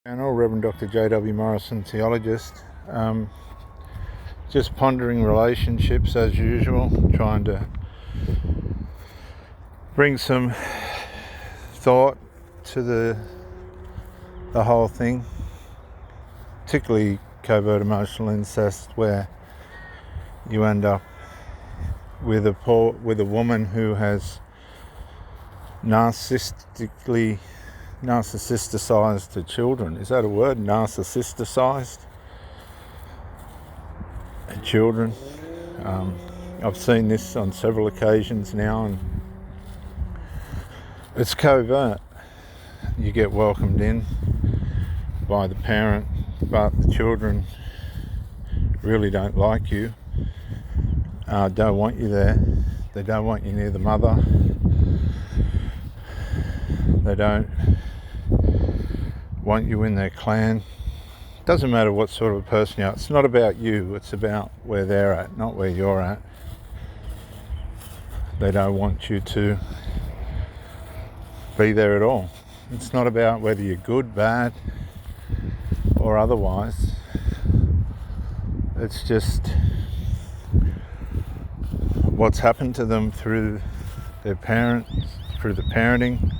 Channel, Reverend Dr. J.W. Morrison, theologist. Just pondering relationships as usual, trying to bring some thought to the whole thing, particularly covert emotional incest, where you end up with a woman who has narcissisticized the children. Is that a word? Narcissisticized children. I've seen this on several occasions now, and it's covert. You get welcomed in by the parent, but the children really don't like you, don't want you there. They don't want you near the mother. They don't want you in their clan. Doesn't matter what sort of a person you are. It's not about you, it's about where they're at, not where you're at. They don't want you to be there at all. It's not about whether you're good, bad, or otherwise. It's just what's happened to them through their parents, through the parenting,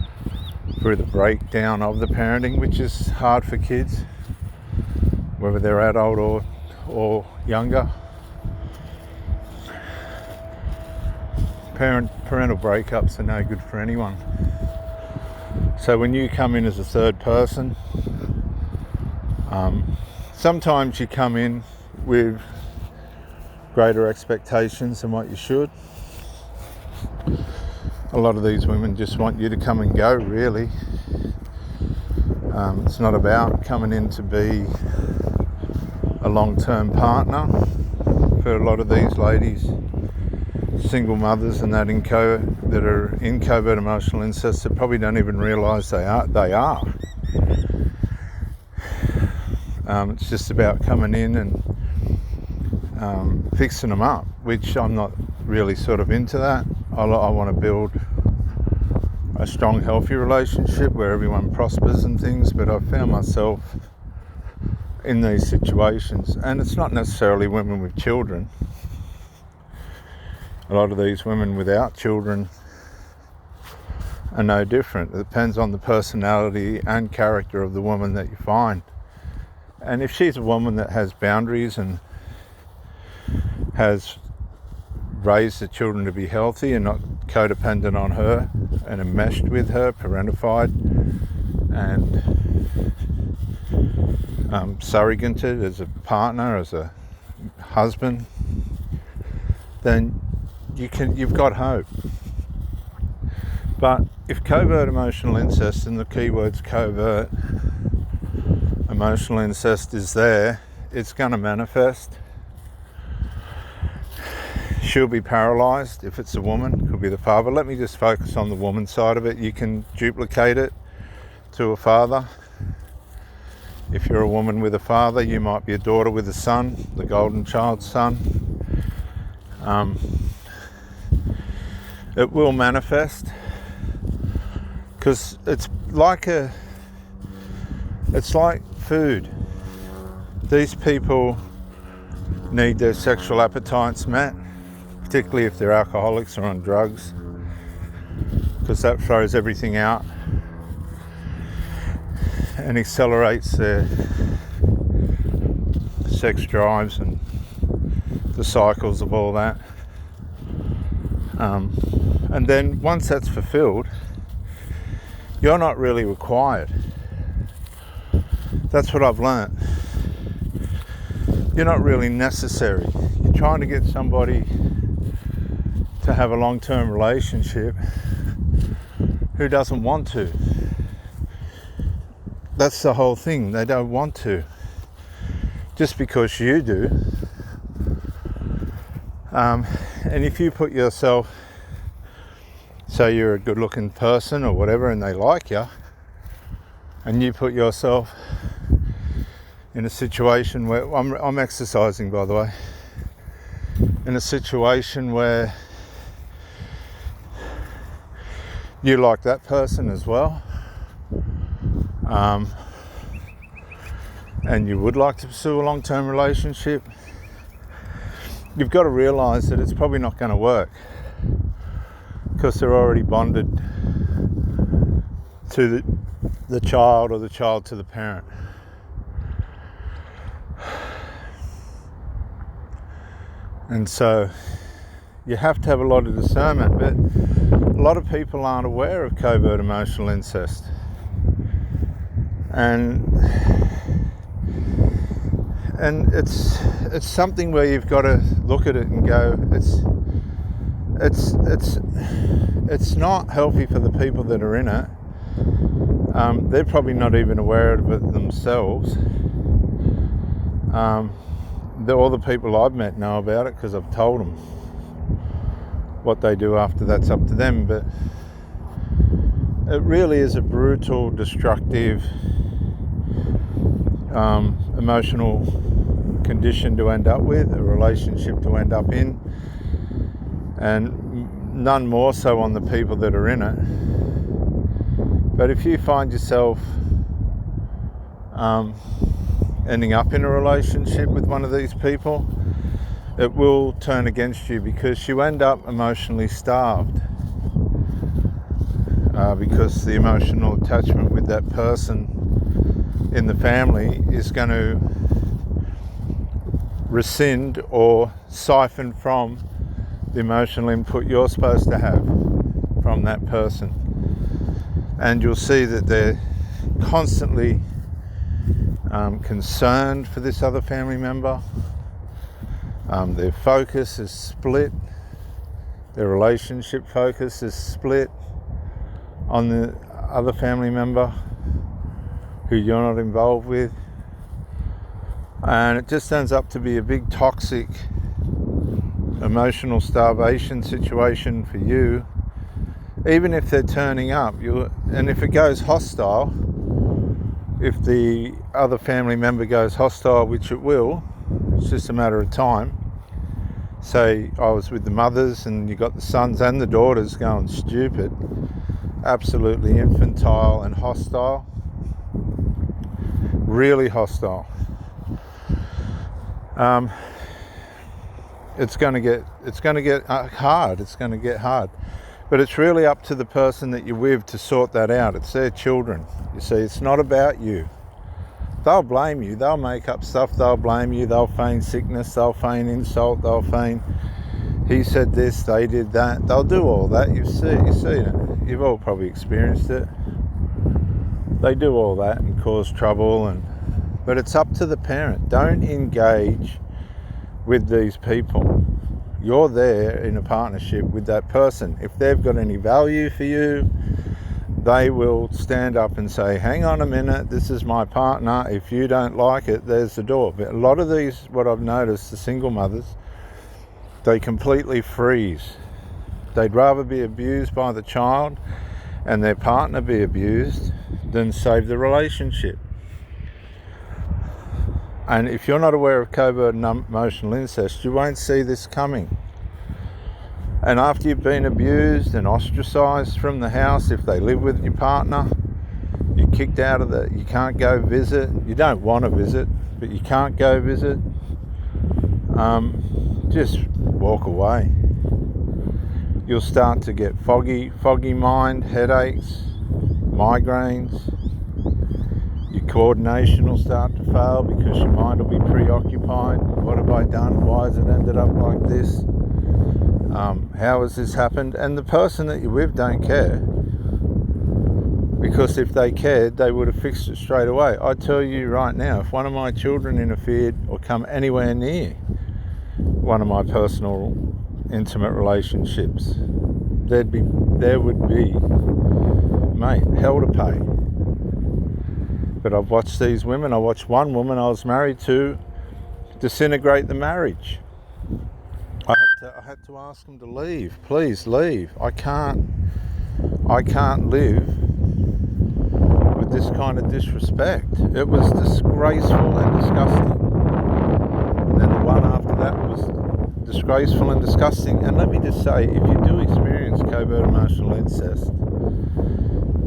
through the breakdown of the parenting, which is hard for kids, whether they're adult or younger. Parental breakups are no good for anyone. So when you come in as a third person, sometimes you come in with greater expectations than what you should. A lot of these women just want you to come and go, really. It's not about coming in to be a long-term partner. For a lot of these ladies, single mothers and that are in covert emotional incest, that probably don't even realise they are. It's just about coming in and fixing them up, which I'm not really sort of into that. I want to build a strong, healthy relationship where everyone prospers and things, but I've found myself in these situations, and it's not necessarily women with children. A lot of these women without children are no different. It depends on the personality and character of the woman that you find. And if she's a woman that has boundaries and has raised the children to be healthy and not codependent on her and enmeshed with her, parentified and surrogated as a partner, as a husband, then you've got hope. But if covert emotional incest, and the key word's covert emotional incest, is there, it's going to manifest. She'll be paralysed if it's a woman, could be the father. Let me just focus on the woman side of it. You can duplicate it to a father. If you're a woman with a father, you might be a daughter with a son, the golden child's son. It will manifest, because it's like food. These people need their sexual appetites met, particularly if they're alcoholics or on drugs, because that throws everything out and accelerates their sex drives and the cycles of all that. And then once that's fulfilled, you're not really required. That's what I've learnt. You're not really necessary. You're trying to get somebody to have a long-term relationship who doesn't want to. That's the whole thing. They don't want to. Just because you do. And if you put yourself, say you're a good-looking person or whatever, and they like you, and you put yourself in a situation where, I'm exercising, by the way, in a situation where you like that person as well, and you would like to pursue a long-term relationship, you've got to realise that it's probably not going to work because they're already bonded to the child, or the child to the parent. And so you have to have a lot of discernment, but a lot of people aren't aware of covert emotional incest. And it's something where you've got to look at it and go, it's not healthy for the people that are in it. They're probably not even aware of it themselves. All the people I've met know about it because I've told them. What they do after, that's up to them, but it really is a brutal, destructive, emotional condition to end up with, a relationship to end up in, and none more so on the people that are in it. But if you find yourself ending up in a relationship with one of these people, it will turn against you because you end up emotionally starved, because the emotional attachment with that person in the family is going to rescind or siphon from the emotional input you're supposed to have from that person. And you'll see that they're constantly concerned for this other family member. Their focus is split. Their relationship focus is split on the other family member who you're not involved with. And it just ends up to be a big toxic emotional starvation situation for you. Even if they're turning up, and if it goes hostile, if the other family member goes hostile, which it will, it's just a matter of time. Say I was with the mothers and you got the sons and the daughters going stupid, absolutely infantile and hostile, really hostile. It's going to get hard. It's going to get hard. But it's really up to the person that you're with to sort that out. It's their children. You see, it's not about you. They'll blame you. They'll make up stuff. They'll blame you. They'll feign sickness. They'll feign insult. They'll feign he said this, they did that. They'll do all that. You've seen it. You've all probably experienced it. They do all that and cause trouble. But it's up to the parent. Don't engage with these people. You're there in a partnership with that person. If they've got any value for you, they will stand up and say, hang on a minute, this is my partner. If you don't like it, there's the door. But a lot of these, what I've noticed, the single mothers, they completely freeze. They'd rather be abused by the child and their partner be abused than save the relationship. And if you're not aware of covert emotional incest, you won't see this coming. And after you've been abused and ostracised from the house, if they live with your partner, you're kicked out of you can't go visit. You don't want to visit, but you can't go visit. Just walk away. You'll start to get foggy mind, headaches, migraines. Your coordination will start to fail because your mind will be preoccupied. What have I done? Why has it ended up like this? How has this happened? And the person that you're with don't care, because if they cared, they would have fixed it straight away. I tell you right now, if one of my children interfered or come anywhere near one of my personal intimate relationships, there would be, mate, hell to pay. But I've watched these women. I watched one woman I was married to disintegrate the marriage. I had to ask them to leave. Please leave. I can't live with this kind of disrespect. It was disgraceful and disgusting. And then the one after that was disgraceful and disgusting. And let me just say, if you do experience covert emotional incest,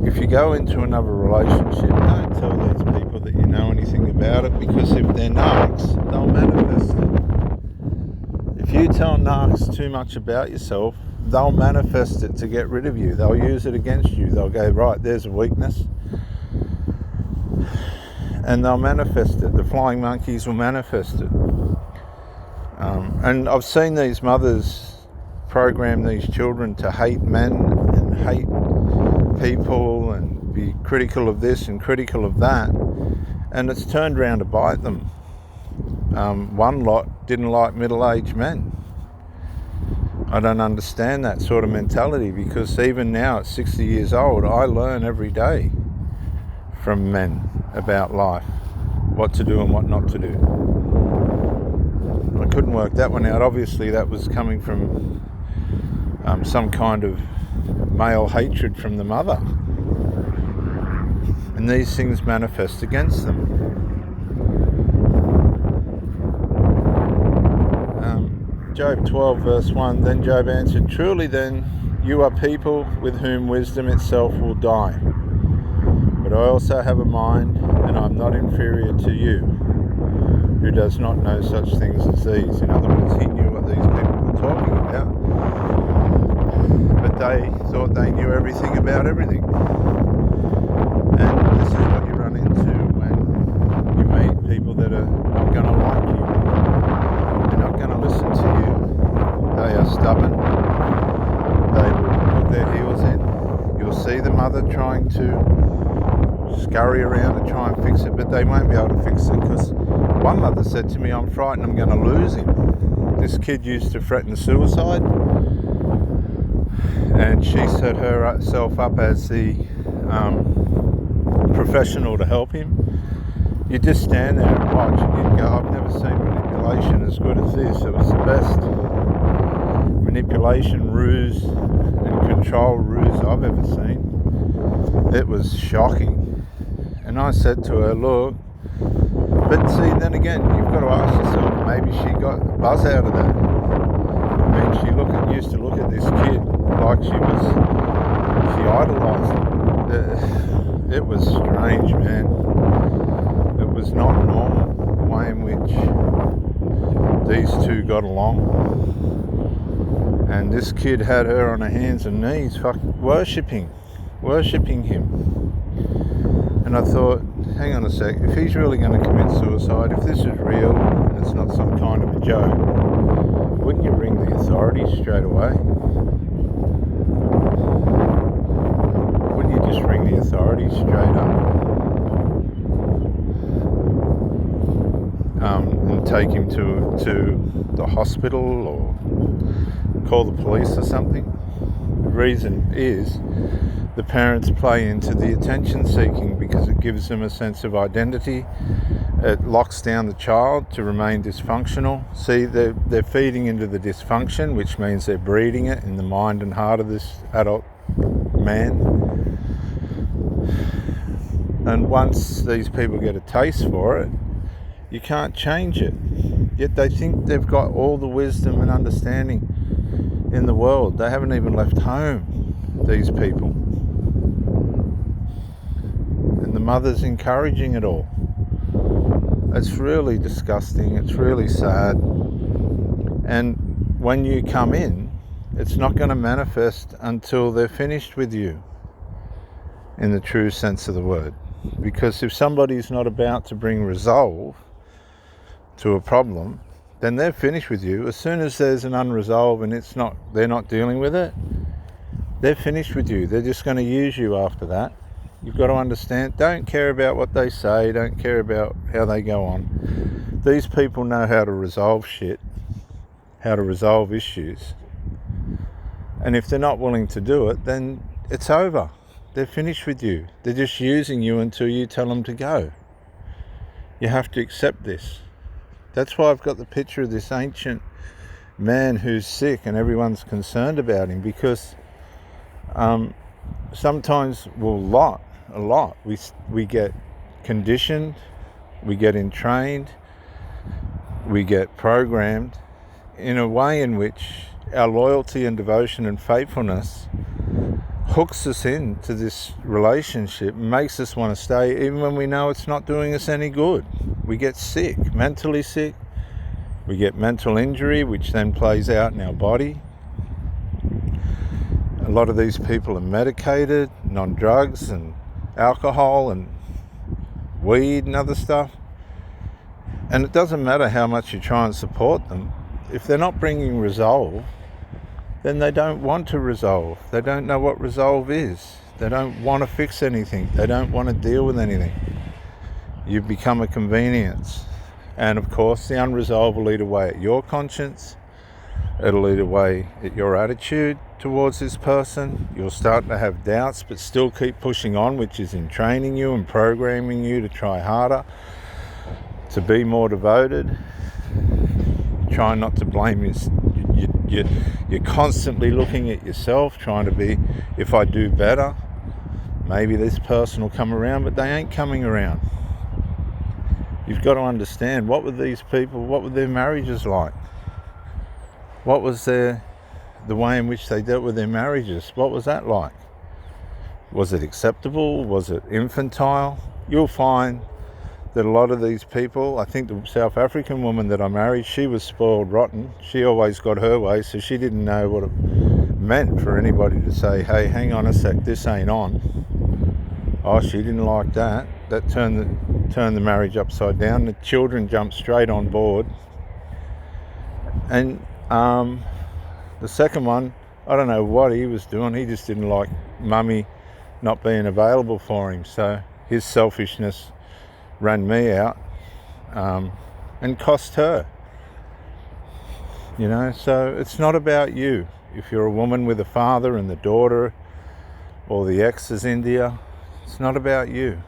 if you go into another relationship, don't tell these people that you know anything about about it, because if they're narcs, they'll manifest it. If you tell narcs too much about yourself, they'll manifest it to get rid of you. They'll use it against you. They'll go, right, there's a weakness, and they'll manifest it. The flying monkeys will manifest it. And I've seen these mothers program these children to hate men and hate people and be critical of this and critical of that, and it's turned around to bite them. One lot didn't like middle-aged men. I don't understand that sort of mentality, because even now at 60 years old, I learn every day from men about life, what to do and what not to do. I couldn't work that one out. Obviously that was coming from some kind of male hatred from the mother, and these things manifest against them. Job 12 verse 1, then Job answered, truly then you are people with whom wisdom itself will die. But I also have a mind, and I am not inferior to you, who does not know such things as these. In other words, he knew what these people were talking about, but they thought they knew everything about everything. And this is what you run into when you meet people that are not going to like you. They're not going to listen to you. They are stubborn. They will put their heels in. You'll see the mother trying to scurry around to try and fix it, but they won't be able to fix it, because one mother said to me, I'm frightened I'm going to lose him. This kid used to threaten suicide, and she set herself up as the professional to help him. You just stand there and watch, and you'd go, I've never seen manipulation as good as this. It was the best manipulation ruse and control ruse I've ever seen. It was shocking. And I said to her, look, but see, then again, you've got to ask yourself, maybe she got a buzz out of that. I mean, she used to look at this kid like she idolised him. It was strange, man. It was not normal the way in which these two got along. And this kid had her on her hands and knees, worshipping him. And I thought, hang on a sec, if he's really going to commit suicide, if this is real and it's not some kind of a joke, wouldn't you ring the authorities straight away? Wouldn't you just ring the authorities straight up? And take him to the hospital or call the police or something? The reason is the parents play into the attention seeking, because it gives them a sense of identity. It locks down the child to remain dysfunctional. See, they're feeding into the dysfunction, which means they're breeding it in the mind and heart of this adult man. And once these people get a taste for it, you can't change it. Yet they think they've got all the wisdom and understanding in the world. They haven't even left home, these people. And the mother's encouraging it all. It's really disgusting. It's really sad. And when you come in, it's not going to manifest until they're finished with you, in the true sense of the word. Because if somebody's not about to bring resolve to a problem, then they're finished with you. As soon as there's an unresolved and they're not dealing with it, they're finished with you. They're just going to use you after that. You've got to understand, don't care about what they say, don't care about how they go on. These people know how to resolve shit, how to resolve issues. And if they're not willing to do it, then it's over. They're finished with you. They're just using you until you tell them to go. You have to accept this. That's why I've got the picture of this ancient man who's sick and everyone's concerned about him, because sometimes, a lot, we get conditioned, we get entrained, we get programmed in a way in which our loyalty and devotion and faithfulness hooks us into this relationship, makes us want to stay even when we know it's not doing us any good. we get sick, mentally sick. We get mental injury, which then plays out in our body. A lot of these people are medicated, on drugs and alcohol and weed and other stuff. And it doesn't matter how much you try and support them. If they're not bringing resolve, then they don't want to resolve. They don't know what resolve is. They don't want to fix anything. They don't want to deal with anything. You become a convenience. And of course, the unresolved will eat away at your conscience. It'll eat away at your attitude towards this person. You'll start to have doubts, but still keep pushing on, which is in training you and programming you to try harder, to be more devoted. Try not to blame you're constantly looking at yourself, trying to be, if I do better, maybe this person will come around, but they ain't coming around. You've got to understand, what were these people, what were their marriages like? What was the way in which they dealt with their marriages? What was that like? Was it acceptable? Was it infantile? You'll find that a lot of these people, I think the South African woman that I married, she was spoiled rotten. She always got her way, so she didn't know what it meant for anybody to say, hey, hang on a sec, this ain't on. Oh, she didn't like that. That turned the marriage upside down. The children jumped straight on board. And the second one, I don't know what he was doing. He just didn't like mummy not being available for him. So his selfishness ran me out and cost her. You know, so it's not about you. If you're a woman with a father and the daughter or the ex is India, it's not about you.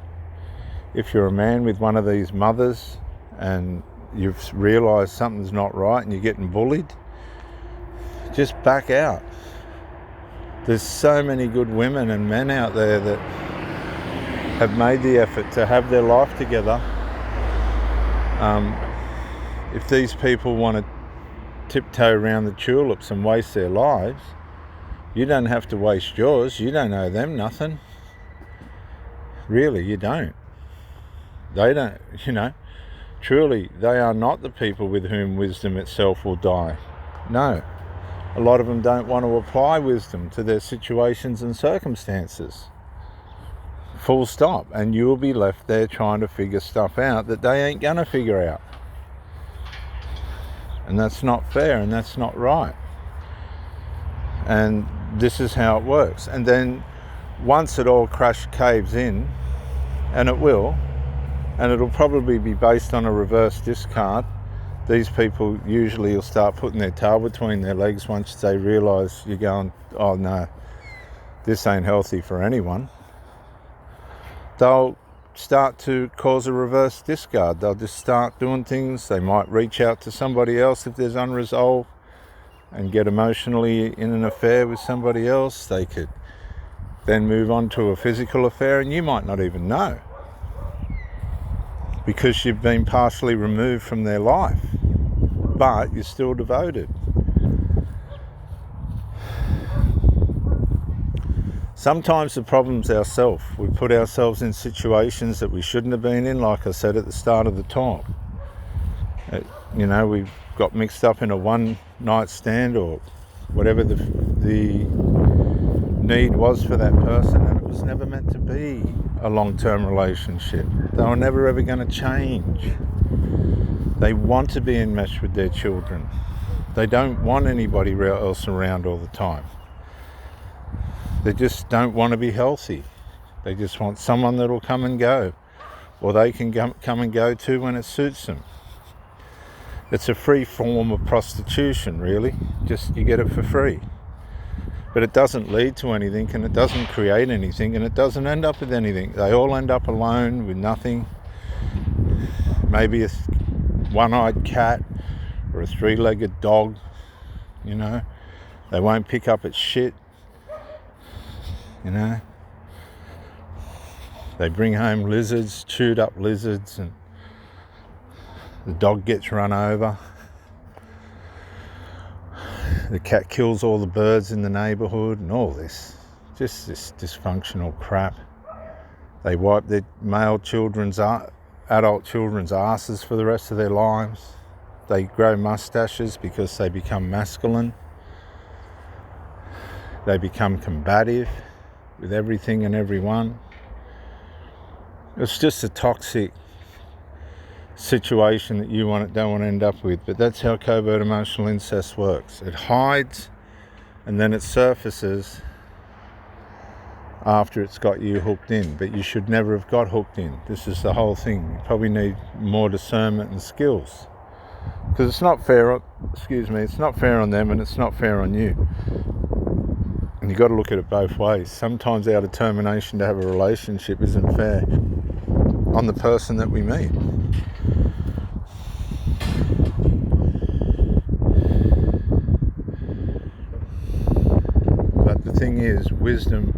If you're a man with one of these mothers and you've realised something's not right and you're getting bullied, just back out. There's so many good women and men out there that have made the effort to have their life together. If these people want to tiptoe around the tulips and waste their lives, you don't have to waste yours. You don't owe them nothing. Really, you don't. They don't, you know. Truly, they are not the people with whom wisdom itself will die. No. A lot of them don't want to apply wisdom to their situations and circumstances. Full stop. And you will be left there trying to figure stuff out that they ain't going to figure out. And that's not fair and that's not right. And this is how it works. And then once it all caves in, and it will, and it'll probably be based on a reverse discard, these people usually will start putting their tail between their legs once they realise you're going, oh no, this ain't healthy for anyone. They'll start to cause a reverse discard. They'll just start doing things. They might reach out to somebody else if there's unresolved and get emotionally in an affair with somebody else. They could then move on to a physical affair, and you might not even know, because you've been partially removed from their life, but you're still devoted. Sometimes the problem's ourselves. We put ourselves in situations that we shouldn't have been in, like I said at the start of the talk. You know, we got mixed up in a one-night stand or whatever the need was for that person, and it was never meant to be a long-term relationship. They were never ever going to change. They want to be enmeshed with their children. They don't want anybody else around all the time. They just don't want to be healthy. They just want someone that'll come and go, or they can come and go to when it suits them. It's a free form of prostitution, really. Just you get it for free. But it doesn't lead to anything, and it doesn't create anything, and it doesn't end up with anything. They all end up alone with nothing. Maybe a one-eyed cat or a three-legged dog, you know. They won't pick up its shit, you know. They bring home lizards, chewed up lizards, and the dog gets run over. The cat kills all the birds in the neighbourhood and all this. Just this dysfunctional crap. They wipe their male children's adult children's asses for the rest of their lives. They grow mustaches because they become masculine. They become combative with everything and everyone. It's just a toxic situation that you don't want to end up with. But that's how covert emotional incest works. It hides and then it surfaces after it's got you hooked in. But you should never have got hooked in. This is the whole thing. You probably need more discernment and skills. Because it's not fair, it's not fair on them and it's not fair on you. And you've got to look at it both ways. Sometimes our determination to have a relationship isn't fair on the person that we meet. But the thing is, wisdom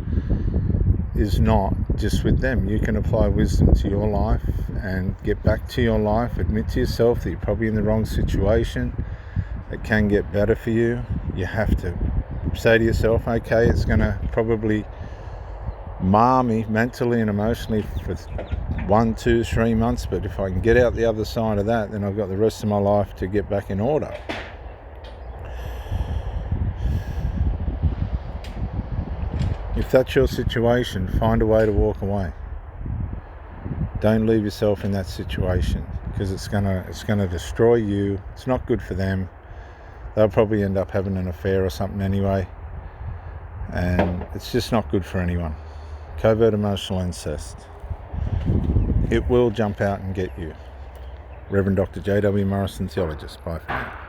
is not just with them. You can apply wisdom to your life and get back to your life. Admit to yourself that you're probably in the wrong situation. It can get better for you. You have to say to yourself, okay, it's going to probably mar me mentally and emotionally for 1, 2, 3 months, but if I can get out the other side of that, then I've got the rest of my life to get back in order. If that's your situation, find a way to walk away. Don't leave yourself in that situation, because it's gonna destroy you. It's not good for them. They'll probably end up having an affair or something anyway, and it's just not good for anyone. Covert emotional incest. It will jump out and get you. Reverend Dr. J.W. Morrison, theologist. Bye for now.